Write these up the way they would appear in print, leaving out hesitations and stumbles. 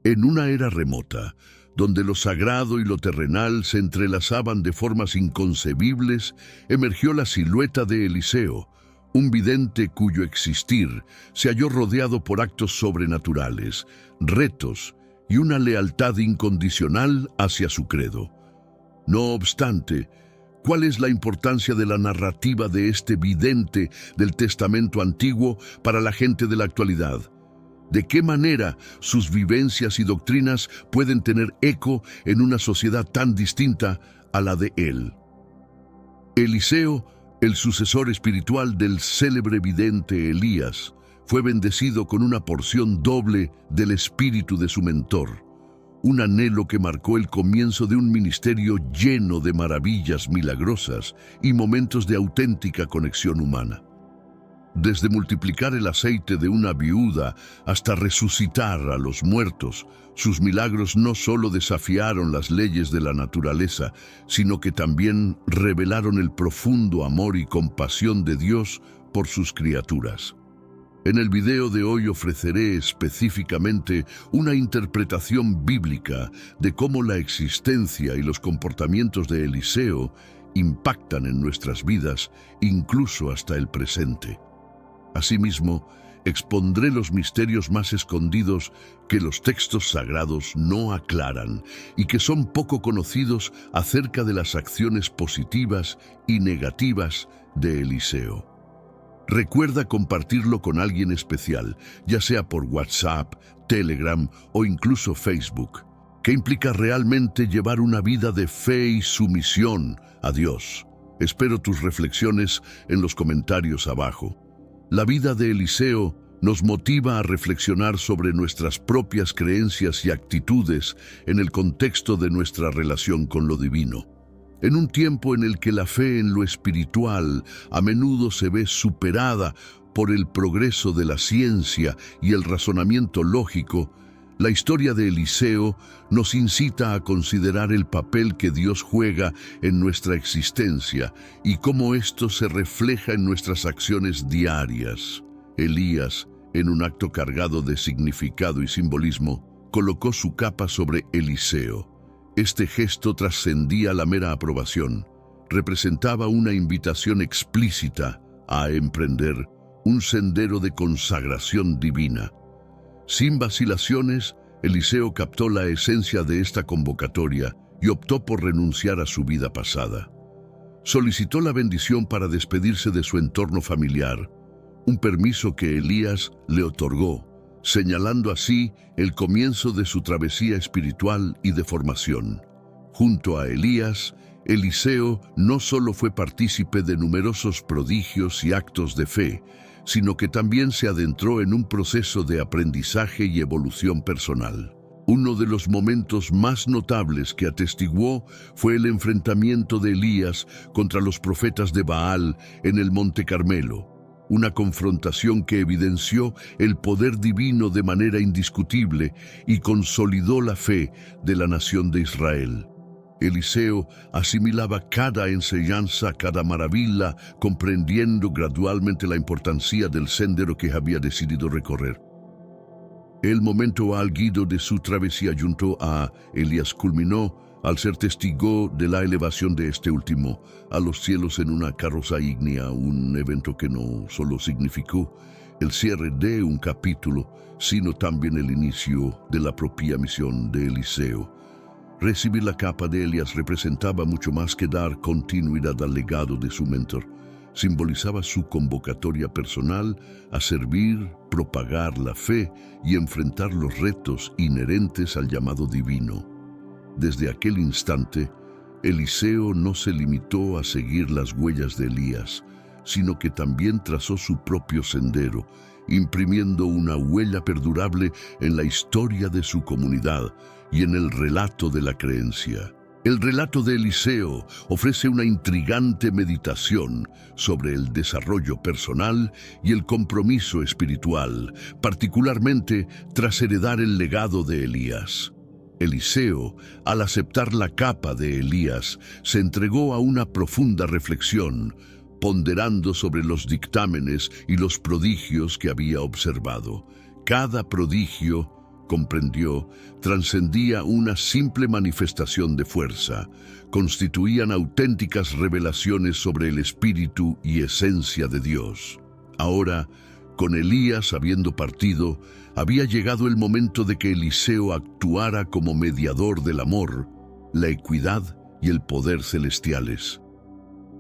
En una era remota, donde lo sagrado y lo terrenal se entrelazaban de formas inconcebibles, emergió la silueta de Eliseo, un vidente cuyo existir se halló rodeado por actos sobrenaturales, retos y una lealtad incondicional hacia su credo. No obstante, ¿cuál es la importancia de la narrativa de este vidente del Testamento Antiguo para la gente de la actualidad? ¿De qué manera sus vivencias y doctrinas pueden tener eco en una sociedad tan distinta a la de él? Eliseo, el sucesor espiritual del célebre vidente Elías, fue bendecido con una porción doble del espíritu de su mentor, un anhelo que marcó el comienzo de un ministerio lleno de maravillas milagrosas y momentos de auténtica conexión humana. Desde multiplicar el aceite de una viuda hasta resucitar a los muertos, sus milagros no solo desafiaron las leyes de la naturaleza, sino que también revelaron el profundo amor y compasión de Dios por sus criaturas. En el video de hoy ofreceré específicamente una interpretación bíblica de cómo la existencia y los comportamientos de Eliseo impactan en nuestras vidas, incluso hasta el presente. Asimismo, expondré los misterios más escondidos que los textos sagrados no aclaran y que son poco conocidos acerca de las acciones positivas y negativas de Eliseo. Recuerda compartirlo con alguien especial, ya sea por WhatsApp, Telegram o incluso Facebook, que implica realmente llevar una vida de fe y sumisión a Dios. Espero tus reflexiones en los comentarios abajo. La vida de Eliseo nos motiva a reflexionar sobre nuestras propias creencias y actitudes en el contexto de nuestra relación con lo divino. En un tiempo en el que la fe en lo espiritual a menudo se ve superada por el progreso de la ciencia y el razonamiento lógico, la historia de Eliseo nos incita a considerar el papel que Dios juega en nuestra existencia y cómo esto se refleja en nuestras acciones diarias. Elías, en un acto cargado de significado y simbolismo, colocó su capa sobre Eliseo. Este gesto trascendía la mera aprobación. Representaba una invitación explícita a emprender un sendero de consagración divina. Sin vacilaciones, Eliseo captó la esencia de esta convocatoria y optó por renunciar a su vida pasada. Solicitó la bendición para despedirse de su entorno familiar, un permiso que Elías le otorgó, señalando así el comienzo de su travesía espiritual y de formación. Junto a Elías, Eliseo no solo fue partícipe de numerosos prodigios y actos de fe, sino que también se adentró en un proceso de aprendizaje y evolución personal. Uno de los momentos más notables que atestiguó fue el enfrentamiento de Elías contra los profetas de Baal en el Monte Carmelo, una confrontación que evidenció el poder divino de manera indiscutible y consolidó la fe de la nación de Israel. Eliseo asimilaba cada enseñanza, cada maravilla, comprendiendo gradualmente la importancia del sendero que había decidido recorrer. El momento álgido de su travesía junto a Elías culminó al ser testigo de la elevación de este último a los cielos en una carroza ígnea, un evento que no solo significó el cierre de un capítulo, sino también el inicio de la propia misión de Eliseo. Recibir la capa de Elías representaba mucho más que dar continuidad al legado de su mentor. Simbolizaba su convocatoria personal a servir, propagar la fe y enfrentar los retos inherentes al llamado divino. Desde aquel instante, Eliseo no se limitó a seguir las huellas de Elías, sino que también trazó su propio sendero, imprimiendo una huella perdurable en la historia de su comunidad y en el relato de la creencia. El relato de Eliseo ofrece una intrigante meditación sobre el desarrollo personal y el compromiso espiritual, particularmente tras heredar el legado de Elías. Eliseo, al aceptar la capa de Elías, se entregó a una profunda reflexión, ponderando sobre los dictámenes y los prodigios que había observado. Cada prodigio comprendió, trascendía una simple manifestación de fuerza. Constituían auténticas revelaciones sobre el espíritu y esencia de Dios. Ahora, con Elías habiendo partido, había llegado el momento de que Eliseo actuara como mediador del amor, la equidad y el poder celestiales.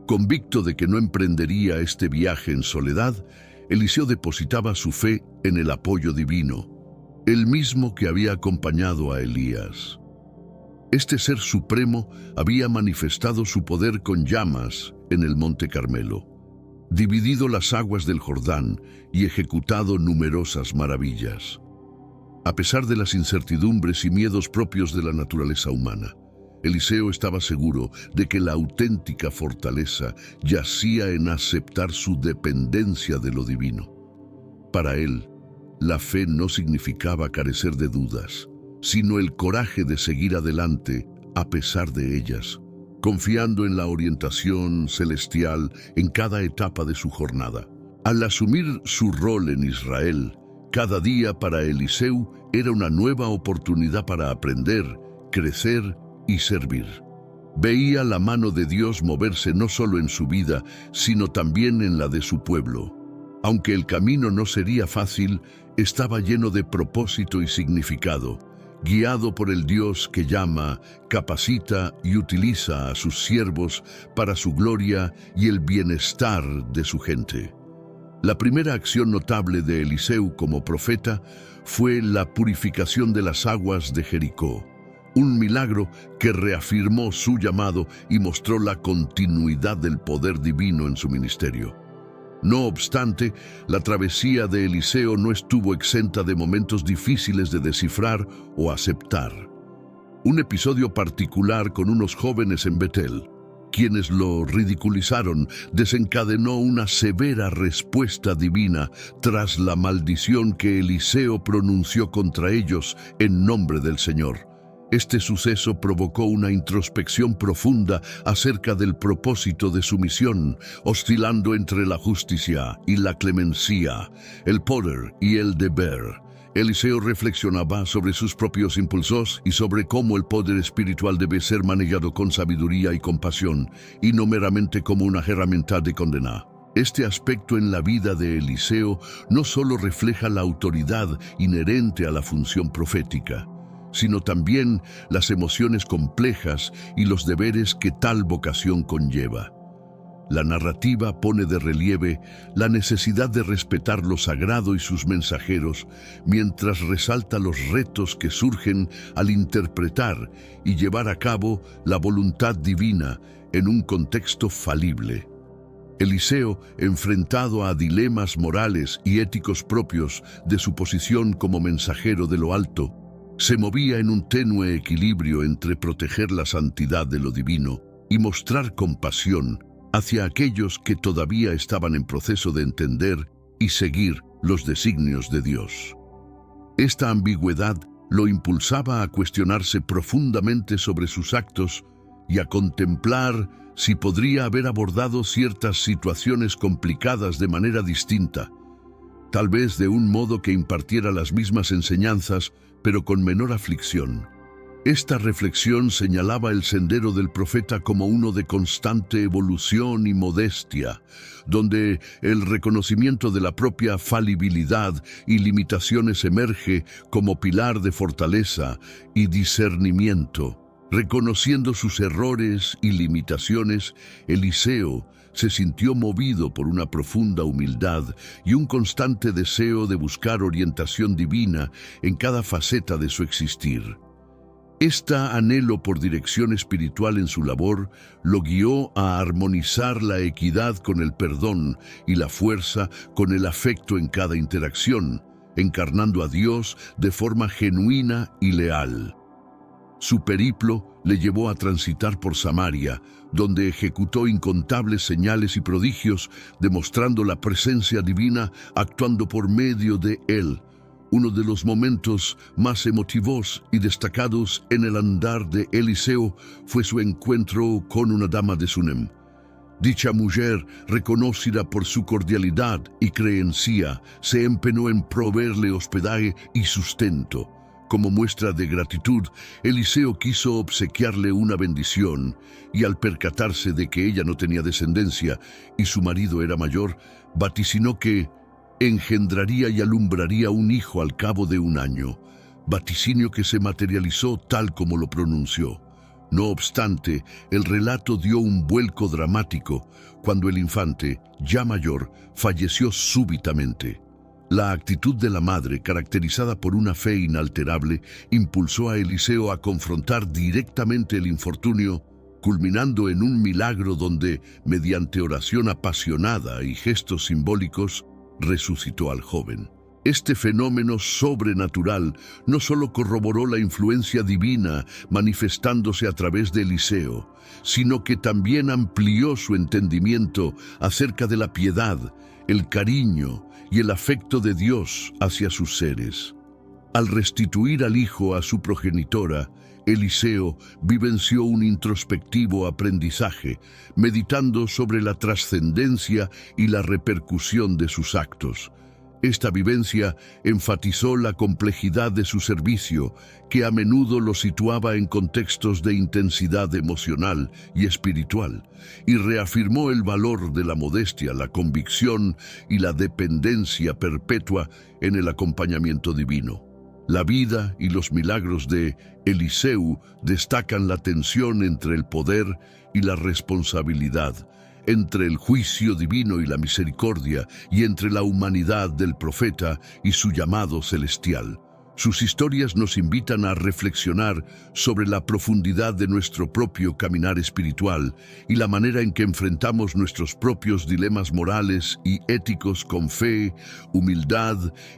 Convicto de que no emprendería este viaje en soledad, Eliseo depositaba su fe en el apoyo divino, el mismo que había acompañado a Elías. Este ser supremo había manifestado su poder con llamas en el Monte Carmelo, dividido las aguas del Jordán y ejecutado numerosas maravillas. A pesar de las incertidumbres y miedos propios de la naturaleza humana, Eliseo estaba seguro de que la auténtica fortaleza yacía en aceptar su dependencia de lo divino. Para él, la fe no significaba carecer de dudas, sino el coraje de seguir adelante a pesar de ellas, confiando en la orientación celestial en cada etapa de su jornada. Al asumir su rol en Israel, cada día para Eliseo era una nueva oportunidad para aprender, crecer y servir. Veía la mano de Dios moverse no solo en su vida, sino también en la de su pueblo. Aunque el camino no sería fácil, estaba lleno de propósito y significado, guiado por el Dios que llama, capacita y utiliza a sus siervos para su gloria y el bienestar de su gente. La primera acción notable de Eliseo como profeta fue la purificación de las aguas de Jericó, un milagro que reafirmó su llamado y mostró la continuidad del poder divino en su ministerio. No obstante, la travesía de Eliseo no estuvo exenta de momentos difíciles de descifrar o aceptar. Un episodio particular con unos jóvenes en Betel, quienes lo ridiculizaron, desencadenó una severa respuesta divina tras la maldición que Eliseo pronunció contra ellos en nombre del Señor. Este suceso provocó una introspección profunda acerca del propósito de su misión, oscilando entre la justicia y la clemencia, el poder y el deber. Eliseo reflexionaba sobre sus propios impulsos y sobre cómo el poder espiritual debe ser manejado con sabiduría y compasión, y no meramente como una herramienta de condena. Este aspecto en la vida de Eliseo no solo refleja la autoridad inherente a la función profética, sino también las emociones complejas y los deberes que tal vocación conlleva. La narrativa pone de relieve la necesidad de respetar lo sagrado y sus mensajeros, mientras resalta los retos que surgen al interpretar y llevar a cabo la voluntad divina en un contexto falible. Eliseo, enfrentado a dilemas morales y éticos propios de su posición como mensajero de lo alto, se movía en un tenue equilibrio entre proteger la santidad de lo divino y mostrar compasión hacia aquellos que todavía estaban en proceso de entender y seguir los designios de Dios. Esta ambigüedad lo impulsaba a cuestionarse profundamente sobre sus actos y a contemplar si podría haber abordado ciertas situaciones complicadas de manera distinta, tal vez de un modo que impartiera las mismas enseñanzas, pero con menor aflicción. Esta reflexión señalaba el sendero del profeta como uno de constante evolución y modestia, donde el reconocimiento de la propia falibilidad y limitaciones emerge como pilar de fortaleza y discernimiento. Reconociendo sus errores y limitaciones, Eliseo se sintió movido por una profunda humildad y un constante deseo de buscar orientación divina en cada faceta de su existir. Este anhelo por dirección espiritual en su labor lo guió a armonizar la equidad con el perdón y la fuerza con el afecto en cada interacción, encarnando a Dios de forma genuina y leal. Su periplo le llevó a transitar por Samaria, donde ejecutó incontables señales y prodigios, demostrando la presencia divina actuando por medio de él. Uno de los momentos más emotivos y destacados en el andar de Eliseo fue su encuentro con una dama de Sunem. Dicha mujer, reconocida por su cordialidad y creencia, se empeñó en proveerle hospedaje y sustento, Como muestra de gratitud, Eliseo quiso obsequiarle una bendición, y al percatarse de que ella no tenía descendencia y su marido era mayor, vaticinó que engendraría y alumbraría un hijo al cabo de un año, vaticinio que se materializó tal como lo pronunció. No obstante, el relato dio un vuelco dramático cuando el infante, ya mayor, falleció súbitamente. La actitud de la madre, caracterizada por una fe inalterable, impulsó a Eliseo a confrontar directamente el infortunio, culminando en un milagro donde, mediante oración apasionada y gestos simbólicos, resucitó al joven. Este fenómeno sobrenatural no solo corroboró la influencia divina manifestándose a través de Eliseo, sino que también amplió su entendimiento acerca de la piedad, el cariño y el afecto de Dios hacia sus seres. Al restituir al hijo a su progenitora, Eliseo vivenció un introspectivo aprendizaje, meditando sobre la trascendencia y la repercusión de sus actos. Esta vivencia enfatizó la complejidad de su servicio, que a menudo lo situaba en contextos de intensidad emocional y espiritual, y reafirmó el valor de la modestia, la convicción y la dependencia perpetua en el acompañamiento divino. La vida y los milagros de Eliseo destacan la tensión entre el poder y la responsabilidad, entre el juicio divino y la misericordia, y entre la humanidad del profeta y su llamado celestial. Sus historias nos invitan a reflexionar sobre la profundidad de nuestro propio caminar espiritual y la manera en que enfrentamos nuestros propios dilemas morales y éticos con fe, humildad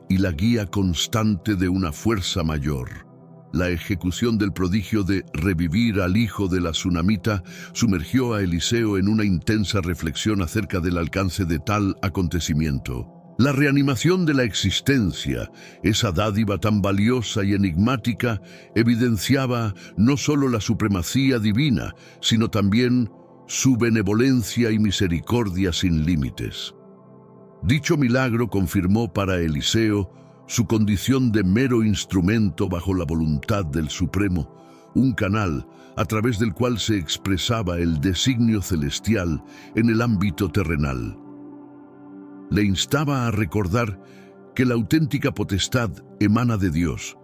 y la guía constante de una fuerza mayor. La ejecución del prodigio de revivir al hijo de la tsunamita sumergió a Eliseo en una intensa reflexión acerca del alcance de tal acontecimiento. La reanimación de la existencia, esa dádiva tan valiosa y enigmática, evidenciaba no solo la supremacía divina, sino también su benevolencia y misericordia sin límites. Dicho milagro confirmó para Eliseo su condición de mero instrumento bajo la voluntad del Supremo, un canal a través del cual se expresaba el designio celestial en el ámbito terrenal. Le instaba a recordar que la auténtica potestad emana de Dios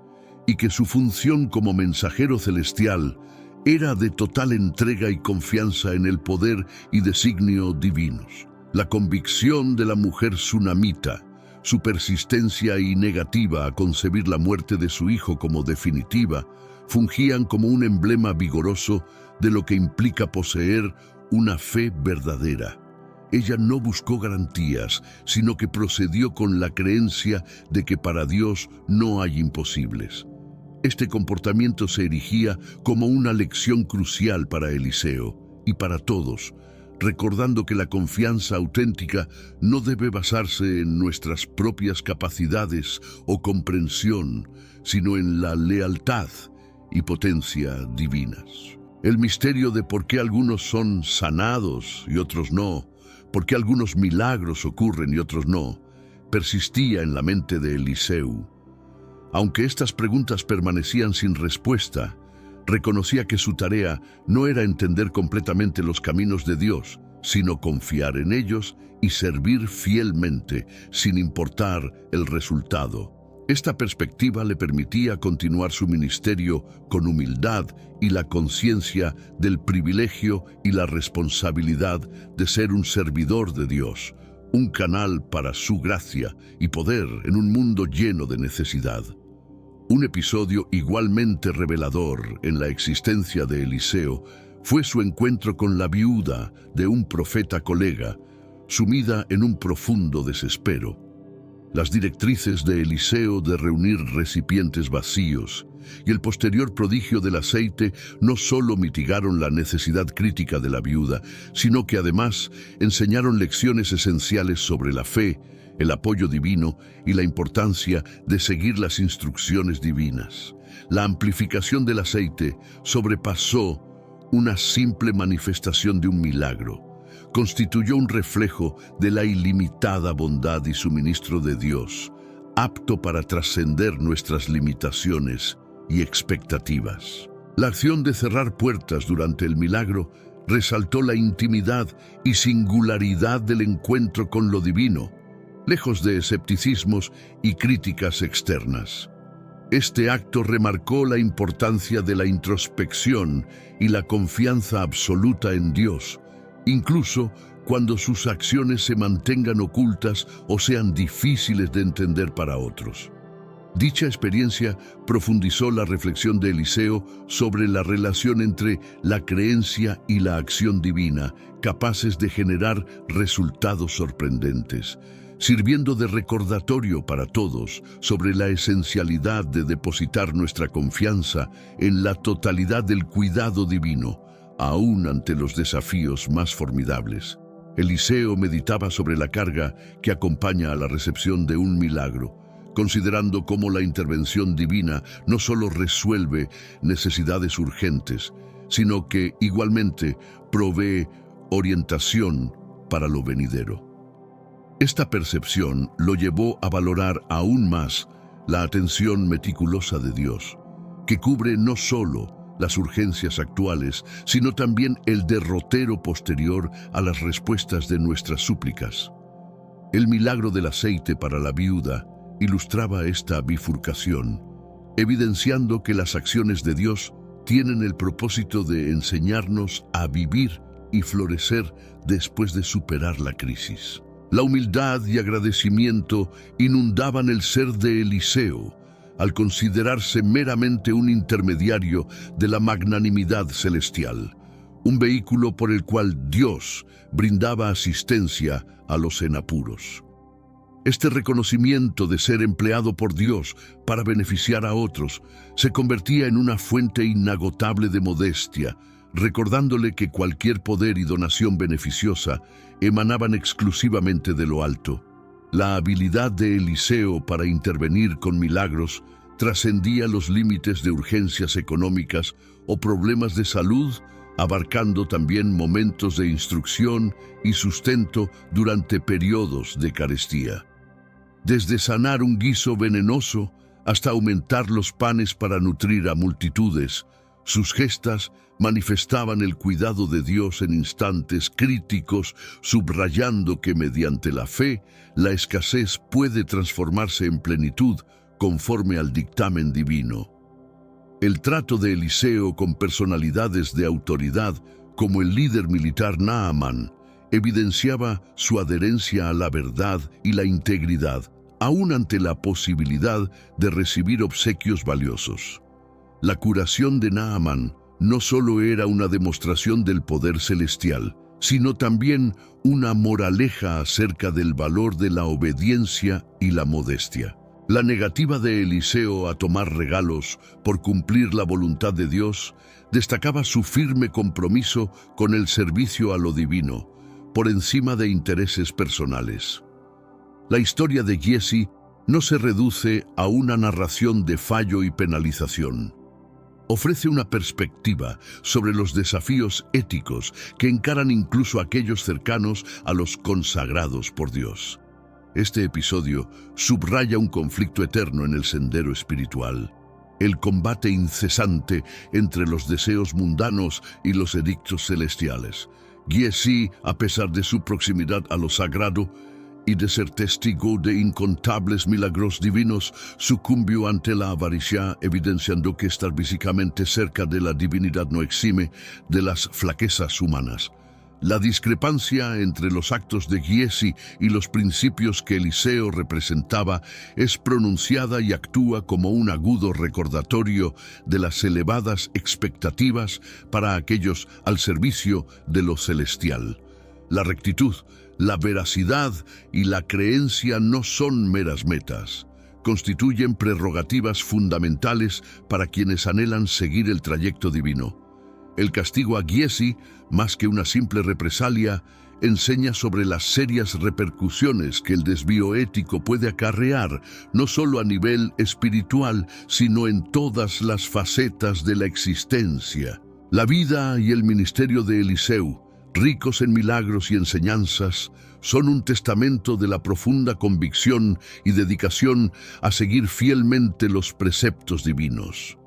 y que su función como mensajero celestial era de total entrega y confianza en el poder y designio divinos. La convicción de la mujer tsunamita, su persistencia y negativa a concebir la muerte de su hijo como definitiva, fungían como un emblema vigoroso de lo que implica poseer una fe verdadera. Ella no buscó garantías, sino que procedió con la creencia de que para Dios no hay imposibles. Este comportamiento se erigía como una lección crucial para Eliseo y para todos, recordando que la confianza auténtica no debe basarse en nuestras propias capacidades o comprensión, sino en la lealtad y potencia divinas. El misterio de por qué algunos son sanados y otros no, por qué algunos milagros ocurren y otros no, persistía en la mente de Eliseo. Aunque estas preguntas permanecían sin respuesta, reconocía que su tarea no era entender completamente los caminos de Dios, sino confiar en ellos y servir fielmente, sin importar el resultado. Esta perspectiva le permitía continuar su ministerio con humildad y la conciencia del privilegio y la responsabilidad de ser un servidor de Dios, un canal para su gracia y poder en un mundo lleno de necesidad. Un episodio igualmente revelador en la existencia de Eliseo fue su encuentro con la viuda de un profeta colega, sumida en un profundo desespero. Las directrices de Eliseo de reunir recipientes vacíos y el posterior prodigio del aceite no solo mitigaron la necesidad crítica de la viuda, sino que además enseñaron lecciones esenciales sobre la fe, el apoyo divino y la importancia de seguir las instrucciones divinas. La amplificación del aceite sobrepasó una simple manifestación de un milagro. Constituyó un reflejo de la ilimitada bondad y suministro de Dios, apto para trascender nuestras limitaciones y expectativas. La acción de cerrar puertas durante el milagro resaltó la intimidad y singularidad del encuentro con lo divino, lejos de escepticismos y críticas externas. Este acto remarcó la importancia de la introspección y la confianza absoluta en Dios, incluso cuando sus acciones se mantengan ocultas o sean difíciles de entender para otros. Dicha experiencia profundizó la reflexión de Eliseo sobre la relación entre la creencia y la acción divina, capaces de generar resultados sorprendentes, sirviendo de recordatorio para todos sobre la esencialidad de depositar nuestra confianza en la totalidad del cuidado divino, aún ante los desafíos más formidables. Eliseo meditaba sobre la carga que acompaña a la recepción de un milagro, considerando cómo la intervención divina no solo resuelve necesidades urgentes, sino que igualmente provee orientación para lo venidero. Esta percepción lo llevó a valorar aún más la atención meticulosa de Dios, que cubre no solo las urgencias actuales, sino también el derrotero posterior a las respuestas de nuestras súplicas. El milagro del aceite para la viuda ilustraba esta bifurcación, evidenciando que las acciones de Dios tienen el propósito de enseñarnos a vivir y florecer después de superar la crisis. La humildad y agradecimiento inundaban el ser de Eliseo, al considerarse meramente un intermediario de la magnanimidad celestial, un vehículo por el cual Dios brindaba asistencia a los en apuros. Este reconocimiento de ser empleado por Dios para beneficiar a otros se convertía en una fuente inagotable de modestia, recordándole que cualquier poder y donación beneficiosa emanaban exclusivamente de lo alto. La habilidad de Eliseo para intervenir con milagros trascendía los límites de urgencias económicas o problemas de salud, abarcando también momentos de instrucción y sustento durante periodos de carestía. Desde sanar un guiso venenoso hasta aumentar los panes para nutrir a multitudes, sus gestas manifestaban el cuidado de Dios en instantes críticos, subrayando que mediante la fe, la escasez puede transformarse en plenitud conforme al dictamen divino. El trato de Eliseo con personalidades de autoridad, como el líder militar Naamán, evidenciaba su adherencia a la verdad y la integridad, aún ante la posibilidad de recibir obsequios valiosos. La curación de Naamán no solo era una demostración del poder celestial, sino también una moraleja acerca del valor de la obediencia y la modestia. La negativa de Eliseo a tomar regalos por cumplir la voluntad de Dios destacaba su firme compromiso con el servicio a lo divino, por encima de intereses personales. La historia de Giesi no se reduce a una narración de fallo y penalización. Ofrece una perspectiva sobre los desafíos éticos que encaran incluso aquellos cercanos a los consagrados por Dios. Este episodio subraya un conflicto eterno en el sendero espiritual, el combate incesante entre los deseos mundanos y los edictos celestiales. Giesi, a pesar de su proximidad a lo sagrado y de ser testigo de incontables milagros divinos, sucumbió ante la avaricia, evidenciando que estar físicamente cerca de la divinidad no exime de las flaquezas humanas. La discrepancia entre los actos de Giesi y los principios que Eliseo representaba es pronunciada y actúa como un agudo recordatorio de las elevadas expectativas para aquellos al servicio de lo celestial. La rectitud, la veracidad y la creencia no son meras metas. Constituyen prerrogativas fundamentales para quienes anhelan seguir el trayecto divino. El castigo a Giesi, más que una simple represalia, enseña sobre las serias repercusiones que el desvío ético puede acarrear, no solo a nivel espiritual, sino en todas las facetas de la existencia. La vida y el ministerio de Eliseo ricos en milagros y enseñanzas, son un testamento de la profunda convicción y dedicación a seguir fielmente los preceptos divinos.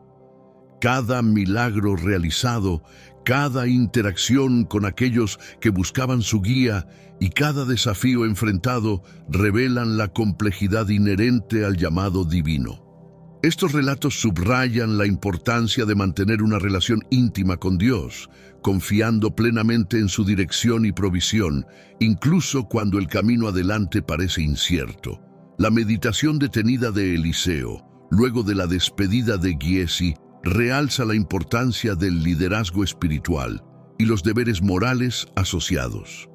Cada milagro realizado, cada interacción con aquellos que buscaban su guía y cada desafío enfrentado revelan la complejidad inherente al llamado divino. Estos relatos subrayan la importancia de mantener una relación íntima con Dios, confiando plenamente en su dirección y provisión, incluso cuando el camino adelante parece incierto. La meditación detenida de Eliseo, luego de la despedida de Giesi, realza la importancia del liderazgo espiritual y los deberes morales asociados.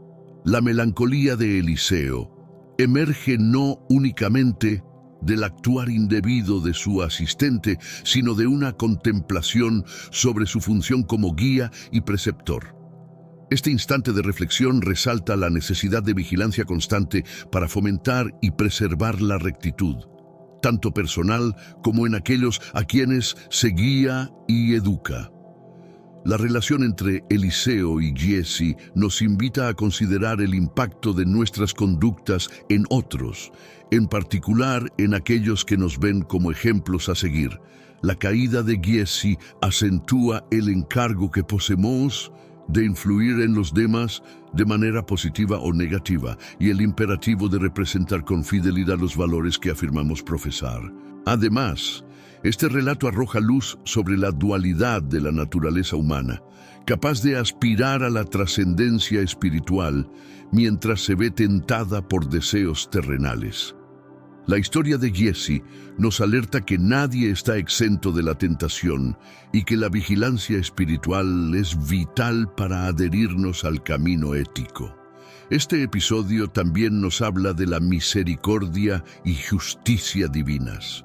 La melancolía de Eliseo emerge no únicamente del actuar indebido de su asistente, sino de una contemplación sobre su función como guía y preceptor. Este instante de reflexión resalta la necesidad de vigilancia constante para fomentar y preservar la rectitud, tanto personal como en aquellos a quienes se guía y educa. La relación entre Eliseo y Giesi nos invita a considerar el impacto de nuestras conductas en otros, en particular en aquellos que nos ven como ejemplos a seguir. La caída de Giesi acentúa el encargo que poseemos de influir en los demás de manera positiva o negativa y el imperativo de representar con fidelidad los valores que afirmamos profesar. Además, este relato arroja luz sobre la dualidad de la naturaleza humana, capaz de aspirar a la trascendencia espiritual mientras se ve tentada por deseos terrenales. La historia de Giesi nos alerta que nadie está exento de la tentación y que la vigilancia espiritual es vital para adherirnos al camino ético. Este episodio también nos habla de la misericordia y justicia divinas.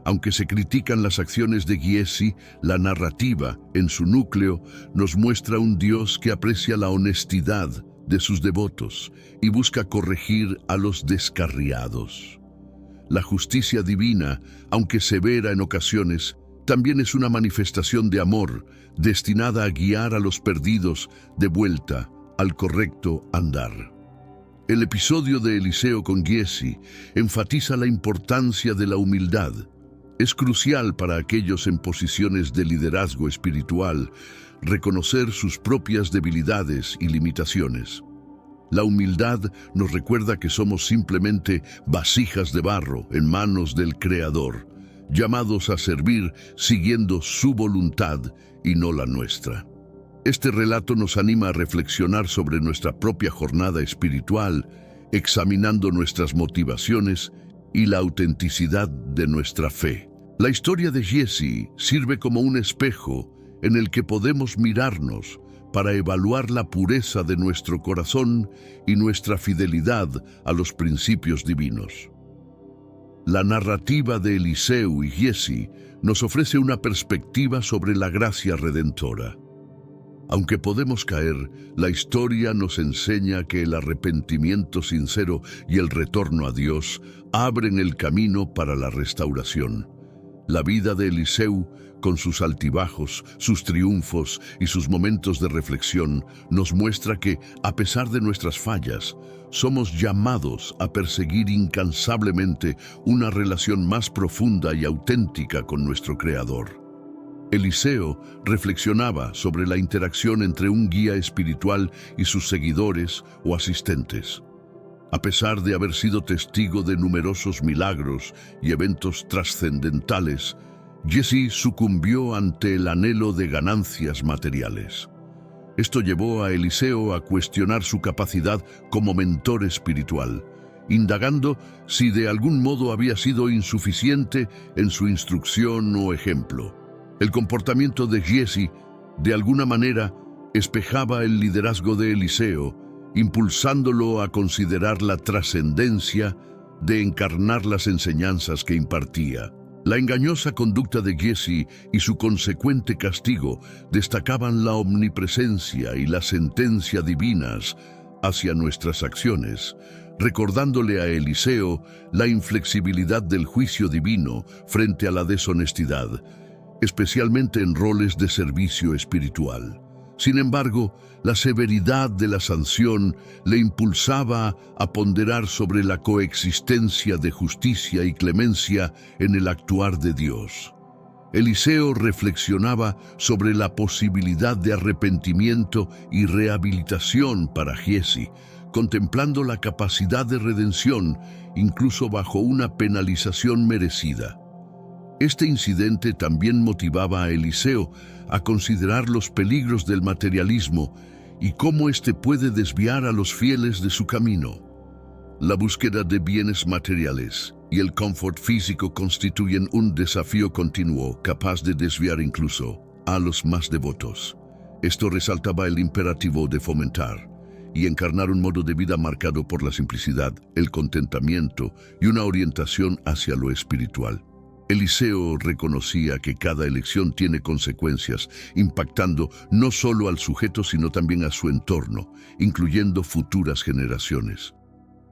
Aunque se critican las acciones de Giesi, la narrativa, en su núcleo, nos muestra un Dios que aprecia la honestidad de sus devotos y busca corregir a los descarriados. La justicia divina, aunque severa en ocasiones, también es una manifestación de amor destinada a guiar a los perdidos de vuelta al correcto andar. El episodio de Eliseo con Giesi enfatiza la importancia de la humildad. Es crucial para aquellos en posiciones de liderazgo espiritual reconocer sus propias debilidades y limitaciones. La humildad nos recuerda que somos simplemente vasijas de barro en manos del Creador, llamados a servir siguiendo su voluntad y no la nuestra. Este relato nos anima a reflexionar sobre nuestra propia jornada espiritual, examinando nuestras motivaciones y la autenticidad de nuestra fe. La historia de Giesi sirve como un espejo en el que podemos mirarnos para evaluar la pureza de nuestro corazón y nuestra fidelidad a los principios divinos. La narrativa de Eliseo y Giesi nos ofrece una perspectiva sobre la gracia redentora. Aunque podemos caer, la historia nos enseña que el arrepentimiento sincero y el retorno a Dios abren el camino para la restauración. La vida de Eliseo, con sus altibajos, sus triunfos y sus momentos de reflexión, nos muestra que, a pesar de nuestras fallas, somos llamados a perseguir incansablemente una relación más profunda y auténtica con nuestro Creador. Eliseo reflexionaba sobre la interacción entre un guía espiritual y sus seguidores o asistentes. A pesar de haber sido testigo de numerosos milagros y eventos trascendentales, Giesi sucumbió ante el anhelo de ganancias materiales. Esto llevó a Eliseo a cuestionar su capacidad como mentor espiritual, indagando si de algún modo había sido insuficiente en su instrucción o ejemplo. El comportamiento de Giesi, de alguna manera, espejaba el liderazgo de Eliseo, impulsándolo a considerar la trascendencia de encarnar las enseñanzas que impartía. La engañosa conducta de Giesi y su consecuente castigo destacaban la omnipresencia y la sentencia divinas hacia nuestras acciones, recordándole a Eliseo la inflexibilidad del juicio divino frente a la deshonestidad, especialmente en roles de servicio espiritual. Sin embargo, la severidad de la sanción le impulsaba a ponderar sobre la coexistencia de justicia y clemencia en el actuar de Dios. Eliseo reflexionaba sobre la posibilidad de arrepentimiento y rehabilitación para Giezi, contemplando la capacidad de redención incluso bajo una penalización merecida. Este incidente también motivaba a Eliseo a considerar los peligros del materialismo y cómo éste puede desviar a los fieles de su camino. La búsqueda de bienes materiales y el confort físico constituyen un desafío continuo capaz de desviar incluso a los más devotos. Esto resaltaba el imperativo de fomentar y encarnar un modo de vida marcado por la simplicidad, el contentamiento y una orientación hacia lo espiritual. Eliseo reconocía que cada elección tiene consecuencias, impactando no solo al sujeto sino también a su entorno, incluyendo futuras generaciones.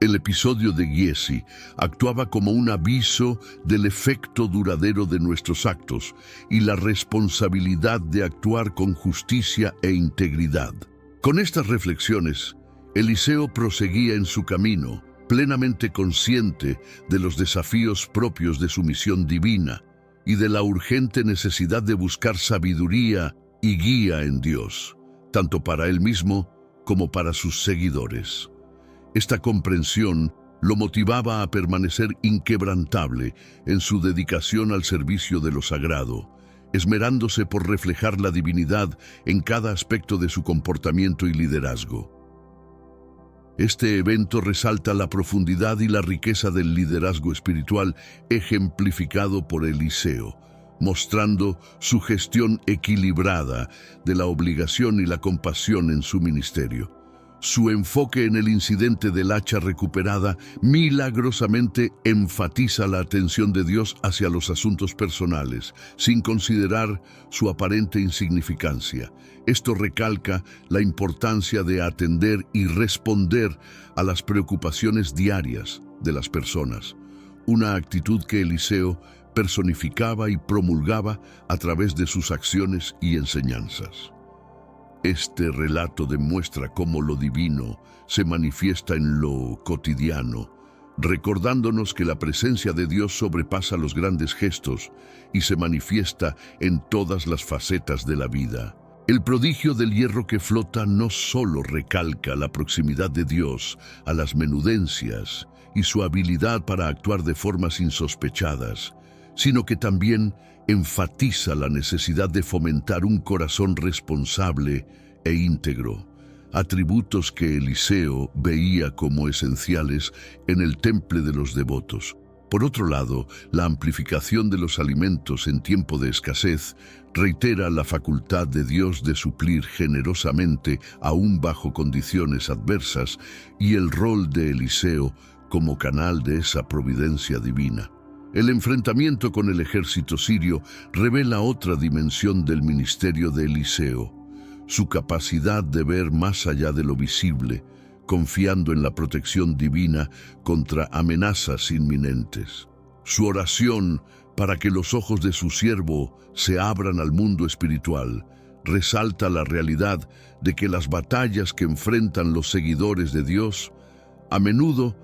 El episodio de Giezi actuaba como un aviso del efecto duradero de nuestros actos y la responsabilidad de actuar con justicia e integridad. Con estas reflexiones, Eliseo proseguía en su camino, plenamente consciente de los desafíos propios de su misión divina y de la urgente necesidad de buscar sabiduría y guía en Dios, tanto para él mismo como para sus seguidores. Esta comprensión lo motivaba a permanecer inquebrantable en su dedicación al servicio de lo sagrado, esmerándose por reflejar la divinidad en cada aspecto de su comportamiento y liderazgo. Este evento resalta la profundidad y la riqueza del liderazgo espiritual ejemplificado por Eliseo, mostrando su gestión equilibrada de la obligación y la compasión en su ministerio. Su enfoque en el incidente del hacha recuperada milagrosamente enfatiza la atención de Dios hacia los asuntos personales, sin considerar su aparente insignificancia. Esto recalca la importancia de atender y responder a las preocupaciones diarias de las personas, una actitud que Eliseo personificaba y promulgaba a través de sus acciones y enseñanzas. Este relato demuestra cómo lo divino se manifiesta en lo cotidiano, recordándonos que la presencia de Dios sobrepasa los grandes gestos y se manifiesta en todas las facetas de la vida. El prodigio del hierro que flota no solo recalca la proximidad de Dios a las menudencias y su habilidad para actuar de formas insospechadas, sino que también enfatiza la necesidad de fomentar un corazón responsable e íntegro, atributos que Eliseo veía como esenciales en el temple de los devotos. Por otro lado, la amplificación de los alimentos en tiempo de escasez reitera la facultad de Dios de suplir generosamente aún bajo condiciones adversas y el rol de Eliseo como canal de esa providencia divina. El enfrentamiento con el ejército sirio revela otra dimensión del ministerio de Eliseo, su capacidad de ver más allá de lo visible, confiando en la protección divina contra amenazas inminentes. Su oración para que los ojos de su siervo se abran al mundo espiritual resalta la realidad de que las batallas que enfrentan los seguidores de Dios a menudo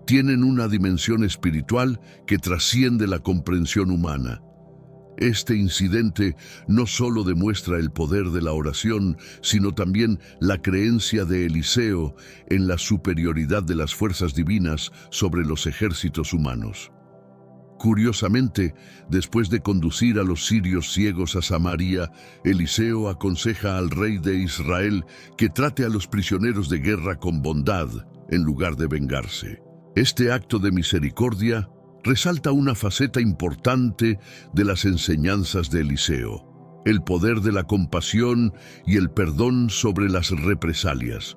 tienen una dimensión espiritual que trasciende la comprensión humana. Este incidente no solo demuestra el poder de la oración, sino también la creencia de Eliseo en la superioridad de las fuerzas divinas sobre los ejércitos humanos. Curiosamente, después de conducir a los sirios ciegos a Samaria, Eliseo aconseja al rey de Israel que trate a los prisioneros de guerra con bondad en lugar de vengarse. Este acto de misericordia resalta una faceta importante de las enseñanzas de Eliseo, el poder de la compasión y el perdón sobre las represalias.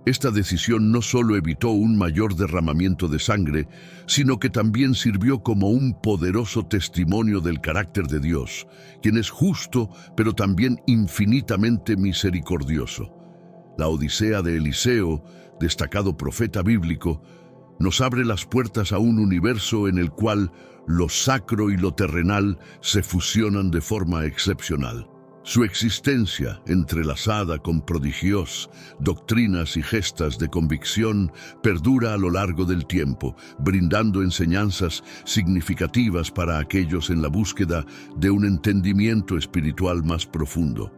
Esta decisión no solo evitó un mayor derramamiento de sangre, sino que también sirvió como un poderoso testimonio del carácter de Dios, quien es justo, pero también infinitamente misericordioso. La Odisea de Eliseo, destacado profeta bíblico, nos abre las puertas a un universo en el cual lo sacro y lo terrenal se fusionan de forma excepcional. Su existencia, entrelazada con prodigios, doctrinas y gestas de convicción, perdura a lo largo del tiempo, brindando enseñanzas significativas para aquellos en la búsqueda de un entendimiento espiritual más profundo.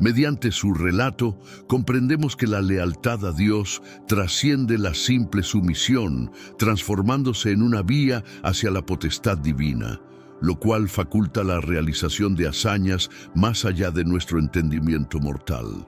Mediante su relato, comprendemos que la lealtad a Dios trasciende la simple sumisión, transformándose en una vía hacia la potestad divina, lo cual faculta la realización de hazañas más allá de nuestro entendimiento mortal.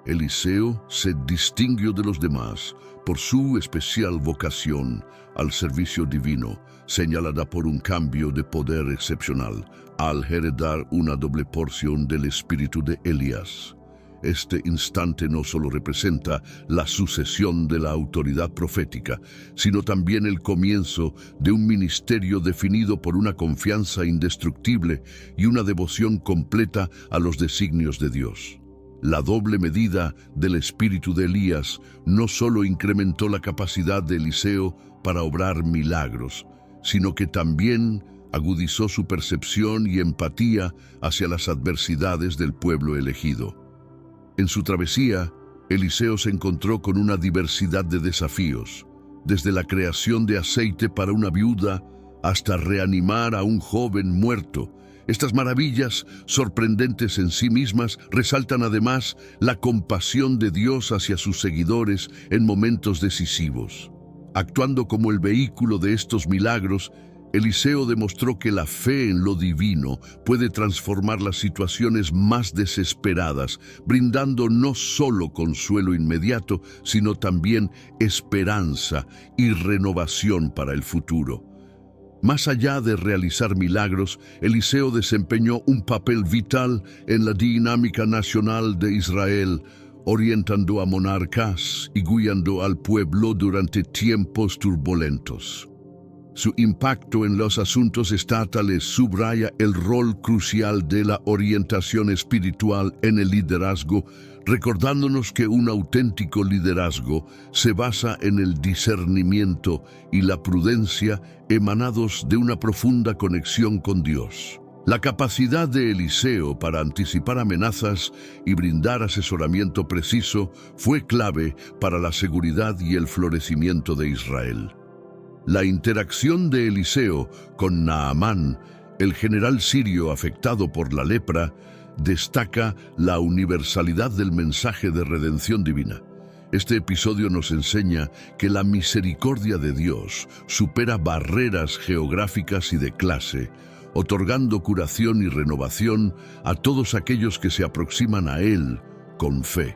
Eliseo se distinguió de los demás por su especial vocación al servicio divino, señalada por un cambio de poder excepcional, al heredar una doble porción del espíritu de Elías. Este instante no solo representa la sucesión de la autoridad profética, sino también el comienzo de un ministerio definido por una confianza indestructible y una devoción completa a los designios de Dios. La doble medida del espíritu de Elías no solo incrementó la capacidad de Eliseo para obrar milagros, sino que también agudizó su percepción y empatía hacia las adversidades del pueblo elegido. En su travesía, Eliseo se encontró con una diversidad de desafíos, desde la creación de aceite para una viuda hasta reanimar a un joven muerto. Estas maravillas, sorprendentes en sí mismas, resaltan además la compasión de Dios hacia sus seguidores en momentos decisivos. Actuando como el vehículo de estos milagros, Eliseo demostró que la fe en lo divino puede transformar las situaciones más desesperadas, brindando no solo consuelo inmediato, sino también esperanza y renovación para el futuro. Más allá de realizar milagros, Eliseo desempeñó un papel vital en la dinámica nacional de Israel, orientando a monarcas y guiando al pueblo durante tiempos turbulentos. Su impacto en los asuntos estatales subraya el rol crucial de la orientación espiritual en el liderazgo, recordándonos que un auténtico liderazgo se basa en el discernimiento y la prudencia emanados de una profunda conexión con Dios. La capacidad de Eliseo para anticipar amenazas y brindar asesoramiento preciso fue clave para la seguridad y el florecimiento de Israel. La interacción de Eliseo con Naamán, el general sirio afectado por la lepra, destaca la universalidad del mensaje de redención divina. Este episodio nos enseña que la misericordia de Dios supera barreras geográficas y de clase, otorgando curación y renovación a todos aquellos que se aproximan a Él con fe.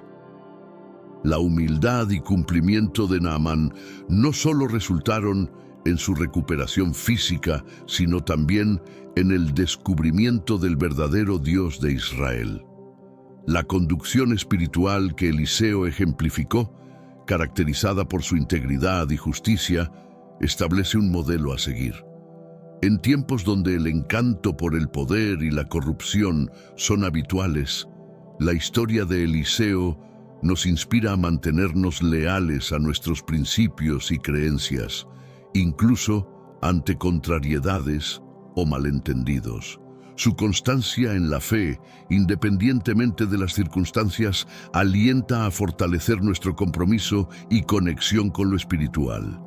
La humildad y cumplimiento de Naamán no solo resultaron en su recuperación física, sino también en el descubrimiento del verdadero Dios de Israel. La conducción espiritual que Eliseo ejemplificó, caracterizada por su integridad y justicia, establece un modelo a seguir. En tiempos donde el encanto por el poder y la corrupción son habituales, la historia de Eliseo nos inspira a mantenernos leales a nuestros principios y creencias, incluso ante contrariedades o malentendidos. Su constancia en la fe, independientemente de las circunstancias, alienta a fortalecer nuestro compromiso y conexión con lo espiritual.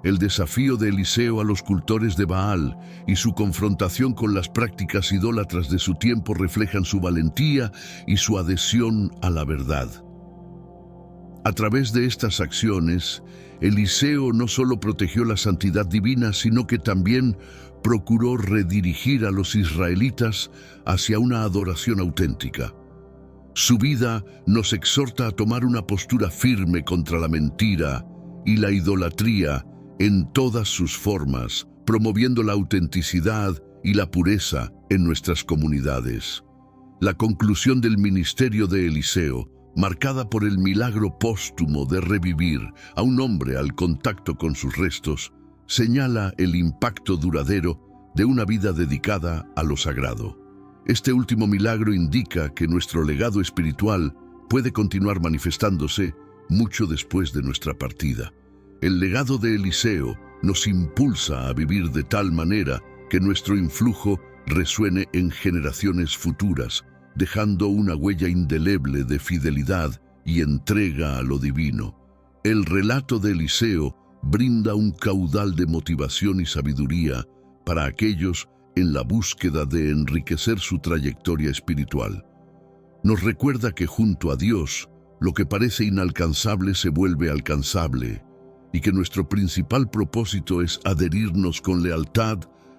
El desafío de Eliseo a los cultores de Baal y su confrontación con las prácticas idólatras de su tiempo reflejan su valentía y su adhesión a la verdad. A través de estas acciones, Eliseo no solo protegió la santidad divina, sino que también procuró redirigir a los israelitas hacia una adoración auténtica. Su vida nos exhorta a tomar una postura firme contra la mentira y la idolatría en todas sus formas, promoviendo la autenticidad y la pureza en nuestras comunidades. La conclusión del ministerio de Eliseo, marcada por el milagro póstumo de revivir a un hombre al contacto con sus restos, señala el impacto duradero de una vida dedicada a lo sagrado. Este último milagro indica que nuestro legado espiritual puede continuar manifestándose mucho después de nuestra partida. El legado de Eliseo nos impulsa a vivir de tal manera que nuestro influjo resuene en generaciones futuras, dejando una huella indeleble de fidelidad y entrega a lo divino. El relato de Eliseo brinda un caudal de motivación y sabiduría para aquellos en la búsqueda de enriquecer su trayectoria espiritual. Nos recuerda que junto a Dios, lo que parece inalcanzable se vuelve alcanzable, y que nuestro principal propósito es adherirnos con lealtad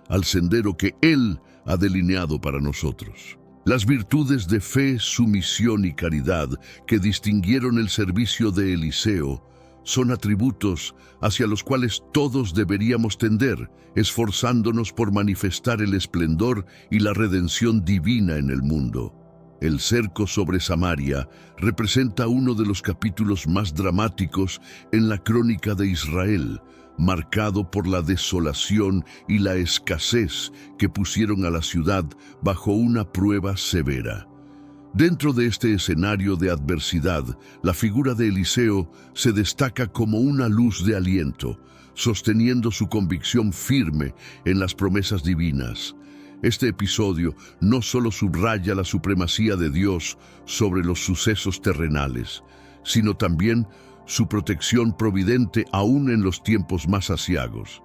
al sendero que Él ha delineado para nosotros. Las virtudes de fe, sumisión y caridad que distinguieron el servicio de Eliseo son atributos hacia los cuales todos deberíamos tender, esforzándonos por manifestar el esplendor y la redención divina en el mundo. El cerco sobre Samaria representa uno de los capítulos más dramáticos en la crónica de Israel, marcado por la desolación y la escasez que pusieron a la ciudad bajo una prueba severa. Dentro de este escenario de adversidad, la figura de Eliseo se destaca como una luz de aliento, sosteniendo su convicción firme en las promesas divinas. Este episodio no solo subraya la supremacía de Dios sobre los sucesos terrenales, sino también su protección providente aún en los tiempos más aciagos.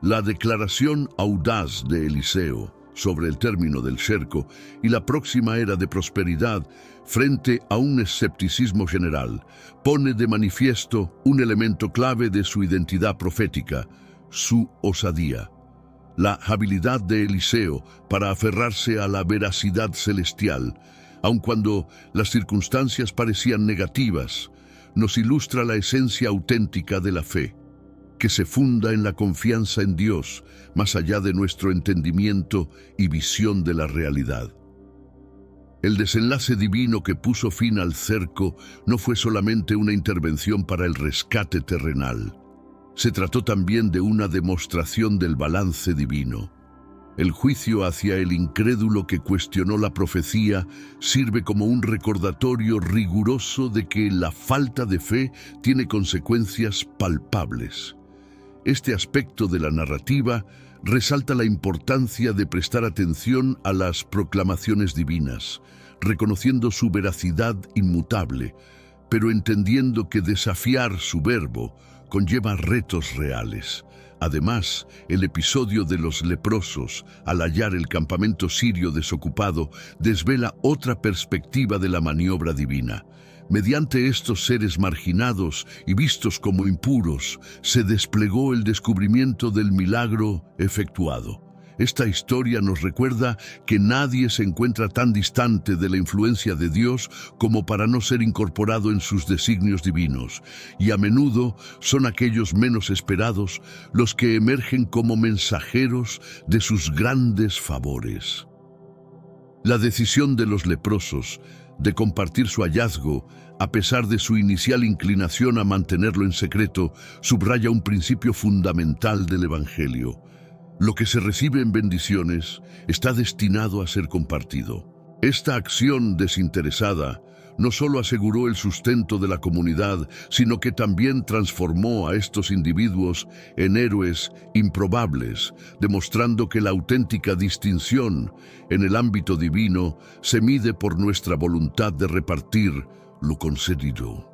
La declaración audaz de Eliseo sobre el término del cerco y la próxima era de prosperidad frente a un escepticismo general pone de manifiesto un elemento clave de su identidad profética, su osadía. La habilidad de Eliseo para aferrarse a la veracidad celestial, aun cuando las circunstancias parecían negativas, nos ilustra la esencia auténtica de la fe, que se funda en la confianza en Dios, más allá de nuestro entendimiento y visión de la realidad. El desenlace divino que puso fin al cerco no fue solamente una intervención para el rescate terrenal. Se trató también de una demostración del balance divino. El juicio hacia el incrédulo que cuestionó la profecía sirve como un recordatorio riguroso de que la falta de fe tiene consecuencias palpables. Este aspecto de la narrativa resalta la importancia de prestar atención a las proclamaciones divinas, reconociendo su veracidad inmutable, pero entendiendo que desafiar su verbo conlleva retos reales. Además, el episodio de los leprosos, al hallar el campamento sirio desocupado, desvela otra perspectiva de la maniobra divina. Mediante estos seres marginados y vistos como impuros, se desplegó el descubrimiento del milagro efectuado. Esta historia nos recuerda que nadie se encuentra tan distante de la influencia de Dios como para no ser incorporado en sus designios divinos, y a menudo son aquellos menos esperados los que emergen como mensajeros de sus grandes favores. La decisión de los leprosos de compartir su hallazgo, a pesar de su inicial inclinación a mantenerlo en secreto, subraya un principio fundamental del Evangelio. Lo que se recibe en bendiciones está destinado a ser compartido. Esta acción desinteresada no solo aseguró el sustento de la comunidad, sino que también transformó a estos individuos en héroes improbables, demostrando que la auténtica distinción en el ámbito divino se mide por nuestra voluntad de repartir lo concedido.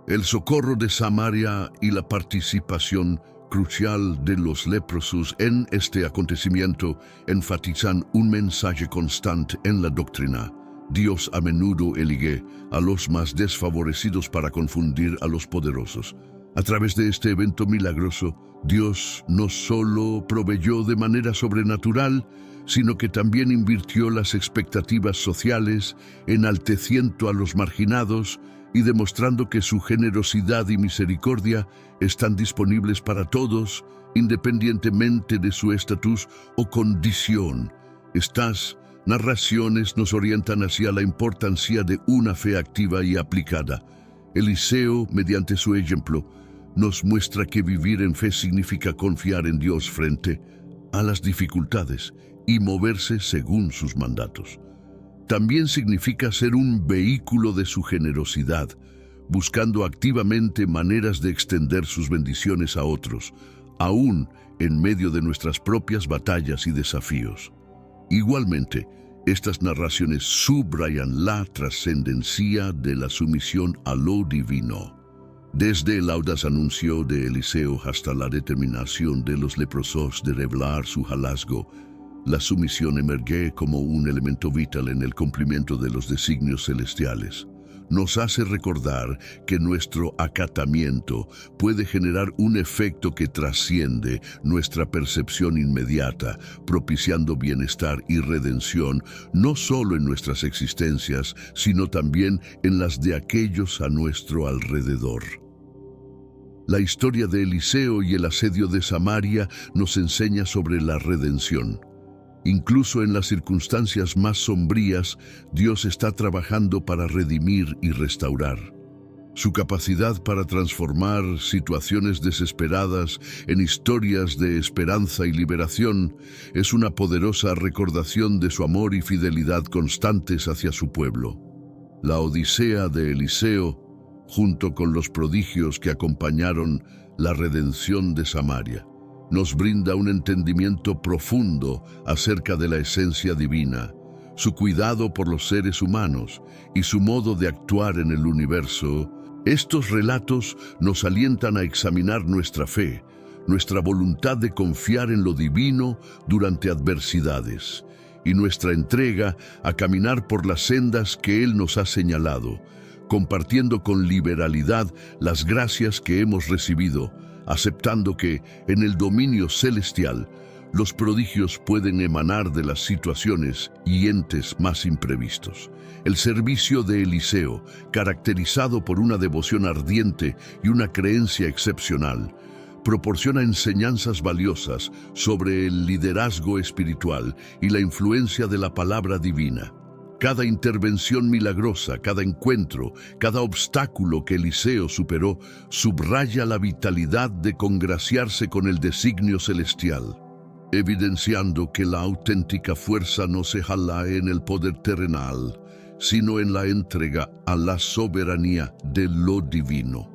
El socorro de Samaria y la participación crucial de los leprosos en este acontecimiento enfatizan un mensaje constante en la doctrina. Dios a menudo elige a los más desfavorecidos para confundir a los poderosos. A través de este evento milagroso, Dios no solo proveyó de manera sobrenatural, sino que también invirtió las expectativas sociales, enalteciendo a los marginados y demostrando que su generosidad y misericordia están disponibles para todos, independientemente de su estatus o condición. Estas narraciones nos orientan hacia la importancia de una fe activa y aplicada. Eliseo, mediante su ejemplo, nos muestra que vivir en fe significa confiar en Dios frente a las dificultades y moverse según sus mandatos. También significa ser un vehículo de su generosidad, buscando activamente maneras de extender sus bendiciones a otros, aún en medio de nuestras propias batallas y desafíos. Igualmente, Estas narraciones subrayan la trascendencia de la sumisión a lo divino. Desde el audaz anuncio de Eliseo hasta la determinación de los leprosos de revelar su hallazgo, la sumisión emerge como un elemento vital en el cumplimiento de los designios celestiales. Nos hace recordar que nuestro acatamiento puede generar un efecto que trasciende nuestra percepción inmediata, propiciando bienestar y redención no solo en nuestras existencias, sino también en las de aquellos a nuestro alrededor. La historia de Eliseo y el asedio de Samaria nos enseña sobre la redención. Incluso en las circunstancias más sombrías, Dios está trabajando para redimir y restaurar. Su capacidad para transformar situaciones desesperadas en historias de esperanza y liberación es una poderosa recordación de su amor y fidelidad constantes hacia su pueblo. La Odisea de Eliseo, junto con los prodigios que acompañaron la redención de Samaria, nos brinda un entendimiento profundo acerca de la esencia divina, su cuidado por los seres humanos y su modo de actuar en el universo. Estos relatos nos alientan a examinar nuestra fe, nuestra voluntad de confiar en lo divino durante adversidades y nuestra entrega a caminar por las sendas que Él nos ha señalado, compartiendo con liberalidad las gracias que hemos recibido, aceptando que, en el dominio celestial, los prodigios pueden emanar de las situaciones y entes más imprevistos. El servicio de Eliseo, caracterizado por una devoción ardiente y una creencia excepcional, proporciona enseñanzas valiosas sobre el liderazgo espiritual y la influencia de la palabra divina. Cada intervención milagrosa, cada encuentro, cada obstáculo que Eliseo superó, subraya la vitalidad de congraciarse con el designio celestial, evidenciando que la auténtica fuerza no se jala en el poder terrenal, sino en la entrega a la soberanía de lo divino.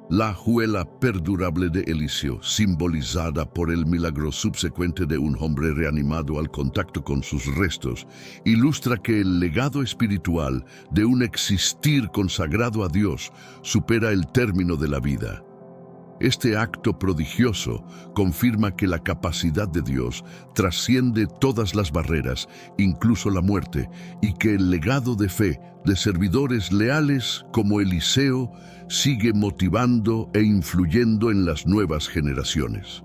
La juela perdurable de Eliseo, simbolizada por el milagro subsecuente de un hombre reanimado al contacto con sus restos, ilustra que el legado espiritual de un existir consagrado a Dios supera el término de la vida. Este acto prodigioso confirma que la capacidad de Dios trasciende todas las barreras, incluso la muerte, y que el legado de fe de servidores leales como Eliseo sigue motivando e influyendo en las nuevas generaciones.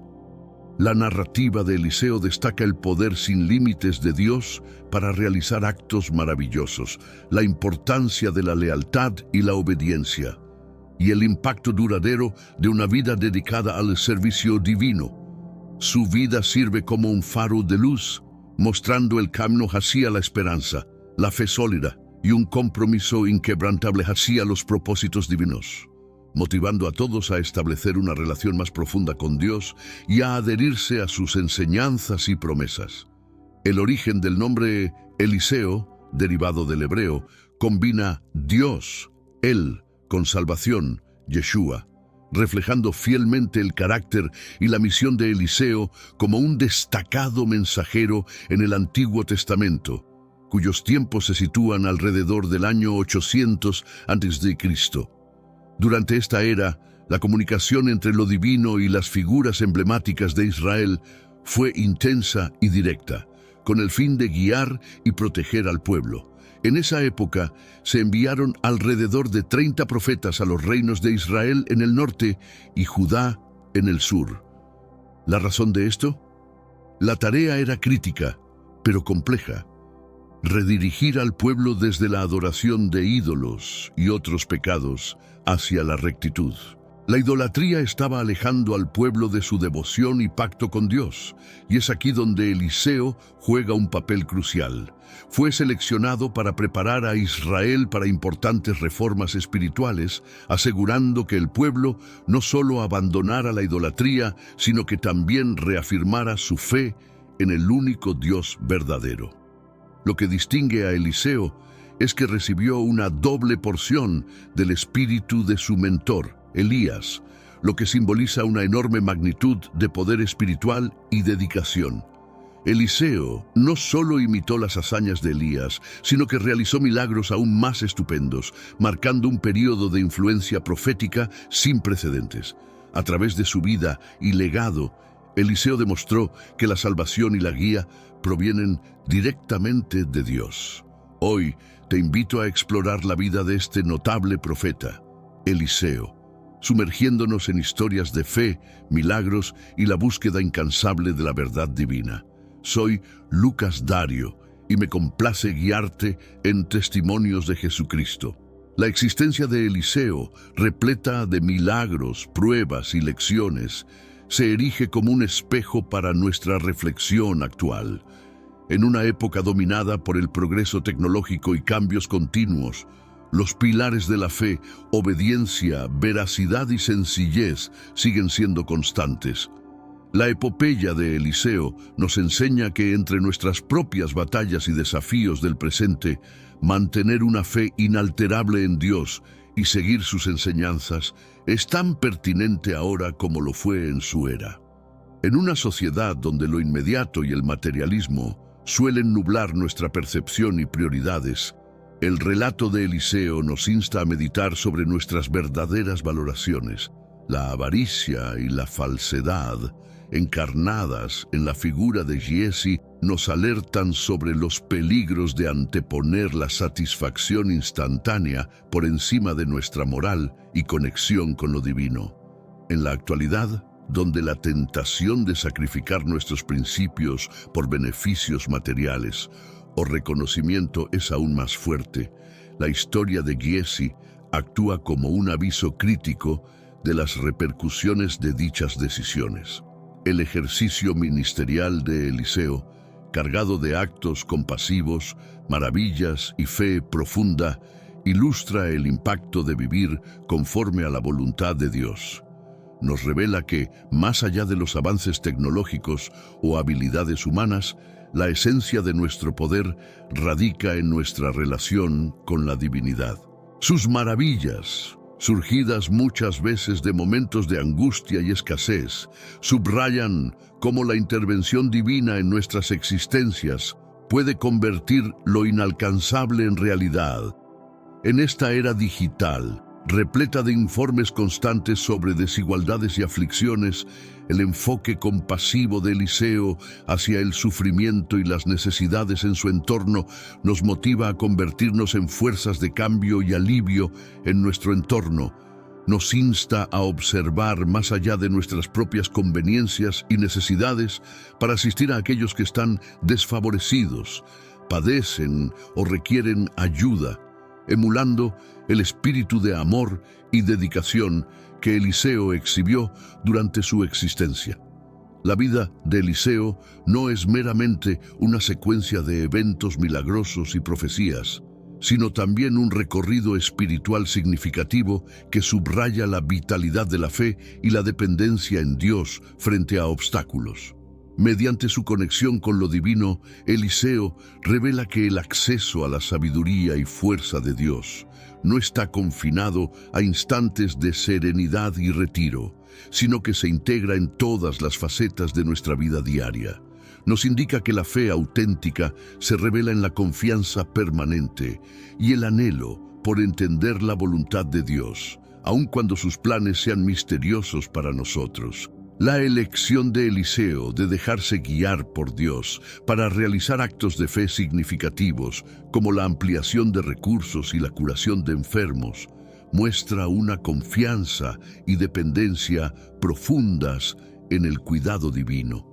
La narrativa de Eliseo destaca el poder sin límites de Dios para realizar actos maravillosos, la importancia de la lealtad y la obediencia, y el impacto duradero de una vida dedicada al servicio divino. Su vida sirve como un faro de luz, mostrando el camino hacia la esperanza, la fe sólida y un compromiso inquebrantable hacia los propósitos divinos, motivando a todos a establecer una relación más profunda con Dios y a adherirse a sus enseñanzas y promesas. El origen del nombre Eliseo, derivado del hebreo, combina Dios, Él, con salvación, Yeshua, reflejando fielmente el carácter y la misión de Eliseo como un destacado mensajero en el Antiguo Testamento, cuyos tiempos se sitúan alrededor del año 800 a.C. Durante esta era, la comunicación entre lo divino y las figuras emblemáticas de Israel fue intensa y directa, con el fin de guiar y proteger al pueblo. En esa época se enviaron alrededor de 30 profetas a los reinos de Israel en el norte y Judá en el sur. ¿La razón de esto? La tarea era crítica, pero compleja. Redirigir al pueblo desde la adoración de ídolos y otros pecados hacia la rectitud. La idolatría estaba alejando al pueblo de su devoción y pacto con Dios, y es aquí donde Eliseo juega un papel crucial. Fue seleccionado para preparar a Israel para importantes reformas espirituales, asegurando que el pueblo no solo abandonara la idolatría, sino que también reafirmara su fe en el único Dios verdadero. Lo que distingue a Eliseo es que recibió una doble porción del espíritu de su mentor, Elías, lo que simboliza una enorme magnitud de poder espiritual y dedicación. Eliseo no solo imitó las hazañas de Elías, sino que realizó milagros aún más estupendos, marcando un período de influencia profética sin precedentes. A través de su vida y legado, Eliseo demostró que la salvación y la guía provienen directamente de Dios. Hoy te invito a explorar la vida de este notable profeta, Eliseo, sumergiéndonos en historias de fe, milagros y la búsqueda incansable de la verdad divina. Soy Lucas Dario y me complace guiarte en Testimonios de Jesucristo. La existencia de Eliseo, repleta de milagros, pruebas y lecciones, se erige como un espejo para nuestra reflexión actual. En una época dominada por el progreso tecnológico y cambios continuos, los pilares de la fe, obediencia, veracidad y sencillez siguen siendo constantes. La epopeya de Eliseo nos enseña que entre nuestras propias batallas y desafíos del presente, mantener una fe inalterable en Dios y seguir sus enseñanzas es tan pertinente ahora como lo fue en su era. En una sociedad donde lo inmediato y el materialismo suelen nublar nuestra percepción y prioridades, el relato de Eliseo nos insta a meditar sobre nuestras verdaderas valoraciones. La avaricia y la falsedad, encarnadas en la figura de Giezi, nos alertan sobre los peligros de anteponer la satisfacción instantánea por encima de nuestra moral y conexión con lo divino. En la actualidad, donde la tentación de sacrificar nuestros principios por beneficios materiales o reconocimiento es aún más fuerte, la historia de Giezi actúa como un aviso crítico de las repercusiones de dichas decisiones. El ejercicio ministerial de Eliseo, cargado de actos compasivos, maravillas y fe profunda, ilustra el impacto de vivir conforme a la voluntad de Dios. Nos revela que, más allá de los avances tecnológicos o habilidades humanas, la esencia de nuestro poder radica en nuestra relación con la divinidad. Sus maravillas, surgidas muchas veces de momentos de angustia y escasez, subrayan cómo la intervención divina en nuestras existencias puede convertir lo inalcanzable en realidad. En esta era digital, repleta de informes constantes sobre desigualdades y aflicciones, el enfoque compasivo de Eliseo hacia el sufrimiento y las necesidades en su entorno nos motiva a convertirnos en fuerzas de cambio y alivio en nuestro entorno. Nos insta a observar más allá de nuestras propias conveniencias y necesidades para asistir a aquellos que están desfavorecidos, padecen o requieren ayuda, emulando el espíritu de amor y dedicación que Eliseo exhibió durante su existencia. La vida de Eliseo no es meramente una secuencia de eventos milagrosos y profecías, sino también un recorrido espiritual significativo que subraya la vitalidad de la fe y la dependencia en Dios frente a obstáculos. Mediante su conexión con lo divino, Eliseo revela que el acceso a la sabiduría y fuerza de Dios no está confinado a instantes de serenidad y retiro, sino que se integra en todas las facetas de nuestra vida diaria. Nos indica que la fe auténtica se revela en la confianza permanente y el anhelo por entender la voluntad de Dios, aun cuando sus planes sean misteriosos para nosotros. La elección de Eliseo de dejarse guiar por Dios para realizar actos de fe significativos, como la ampliación de recursos y la curación de enfermos, muestra una confianza y dependencia profundas en el cuidado divino.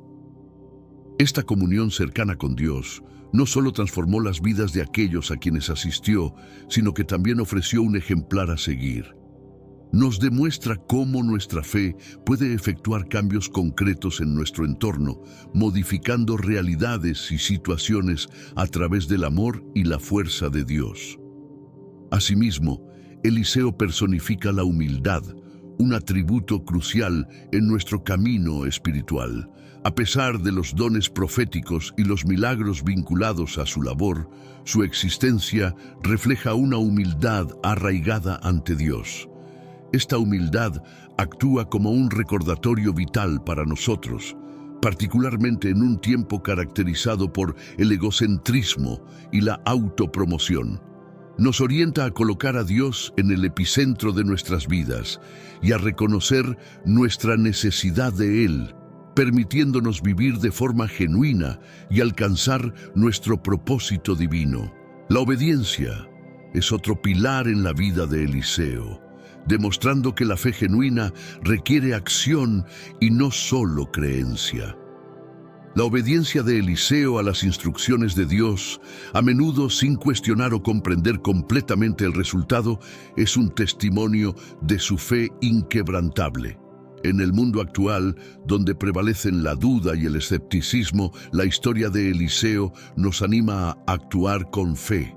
Esta comunión cercana con Dios no solo transformó las vidas de aquellos a quienes asistió, sino que también ofreció un ejemplar a seguir. Nos demuestra cómo nuestra fe puede efectuar cambios concretos en nuestro entorno, modificando realidades y situaciones a través del amor y la fuerza de Dios. Asimismo, Eliseo personifica la humildad, un atributo crucial en nuestro camino espiritual. A pesar de los dones proféticos y los milagros vinculados a su labor, su existencia refleja una humildad arraigada ante Dios. Esta humildad actúa como un recordatorio vital para nosotros, particularmente en un tiempo caracterizado por el egocentrismo y la autopromoción. Nos orienta a colocar a Dios en el epicentro de nuestras vidas y a reconocer nuestra necesidad de Él, permitiéndonos vivir de forma genuina y alcanzar nuestro propósito divino. La obediencia es otro pilar en la vida de Eliseo, demostrando que la fe genuina requiere acción y no solo creencia. La obediencia de Eliseo a las instrucciones de Dios, a menudo sin cuestionar o comprender completamente el resultado, es un testimonio de su fe inquebrantable. En el mundo actual, donde prevalecen la duda y el escepticismo, la historia de Eliseo nos anima a actuar con fe,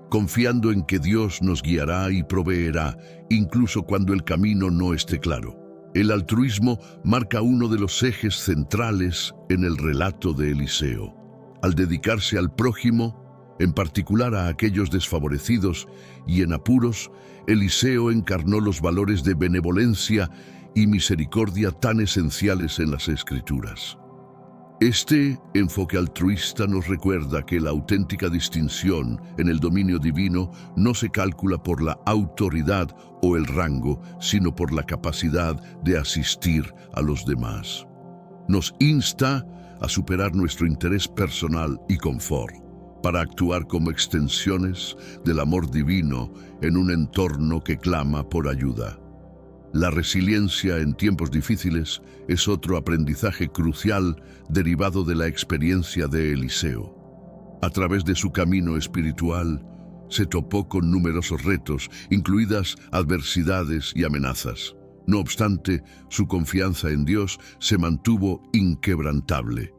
confiando en que Dios nos guiará y proveerá, incluso cuando el camino no esté claro. El altruismo marca uno de los ejes centrales en el relato de Eliseo. Al dedicarse al prójimo, en particular a aquellos desfavorecidos y en apuros, Eliseo encarnó los valores de benevolencia y misericordia tan esenciales en las Escrituras. Este enfoque altruista nos recuerda que la auténtica distinción en el dominio divino no se calcula por la autoridad o el rango, sino por la capacidad de asistir a los demás. Nos insta a superar nuestro interés personal y confort para actuar como extensiones del amor divino en un entorno que clama por ayuda. La resiliencia en tiempos difíciles es otro aprendizaje crucial derivado de la experiencia de Eliseo. A través de su camino espiritual, se topó con numerosos retos, incluidas adversidades y amenazas. No obstante, su confianza en Dios se mantuvo inquebrantable.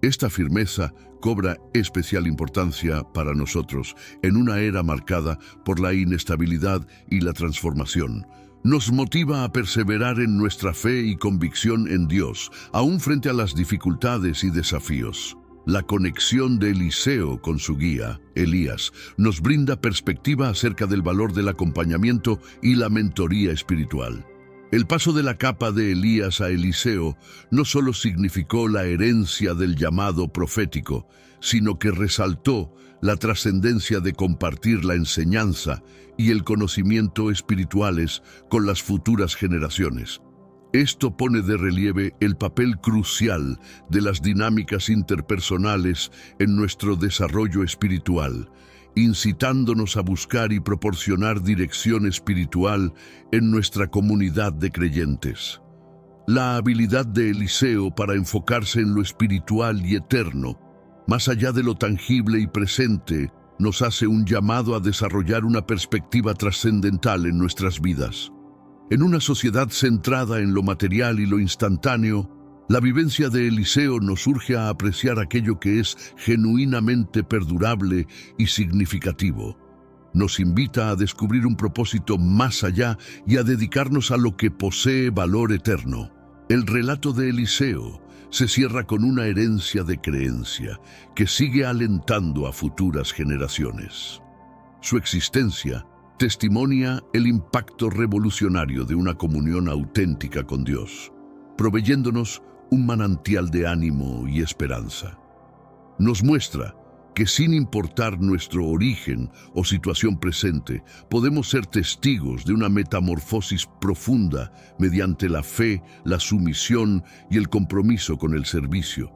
Esta firmeza cobra especial importancia para nosotros en una era marcada por la inestabilidad y la transformación. Nos motiva a perseverar en nuestra fe y convicción en Dios, aún frente a las dificultades y desafíos. La conexión de Eliseo con su guía, Elías, nos brinda perspectiva acerca del valor del acompañamiento y la mentoría espiritual. El paso de la capa de Elías a Eliseo no solo significó la herencia del llamado profético, sino que resaltó la trascendencia de compartir la enseñanza y el conocimiento espirituales con las futuras generaciones. Esto pone de relieve el papel crucial de las dinámicas interpersonales en nuestro desarrollo espiritual, incitándonos a buscar y proporcionar dirección espiritual en nuestra comunidad de creyentes. La habilidad de Eliseo para enfocarse en lo espiritual y eterno, más allá de lo tangible y presente, nos hace un llamado a desarrollar una perspectiva trascendental en nuestras vidas. En una sociedad centrada en lo material y lo instantáneo, la vivencia de Eliseo nos urge a apreciar aquello que es genuinamente perdurable y significativo. Nos invita a descubrir un propósito más allá y a dedicarnos a lo que posee valor eterno. El relato de Eliseo se cierra con una herencia de creencia que sigue alentando a futuras generaciones. Su existencia testimonia el impacto revolucionario de una comunión auténtica con Dios, proveyéndonos un manantial de ánimo y esperanza. Nos muestra que sin importar nuestro origen o situación presente, podemos ser testigos de una metamorfosis profunda mediante la fe, la sumisión y el compromiso con el servicio.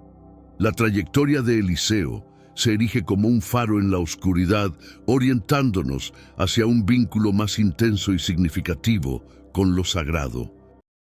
La trayectoria de Eliseo se erige como un faro en la oscuridad, orientándonos hacia un vínculo más intenso y significativo con lo sagrado.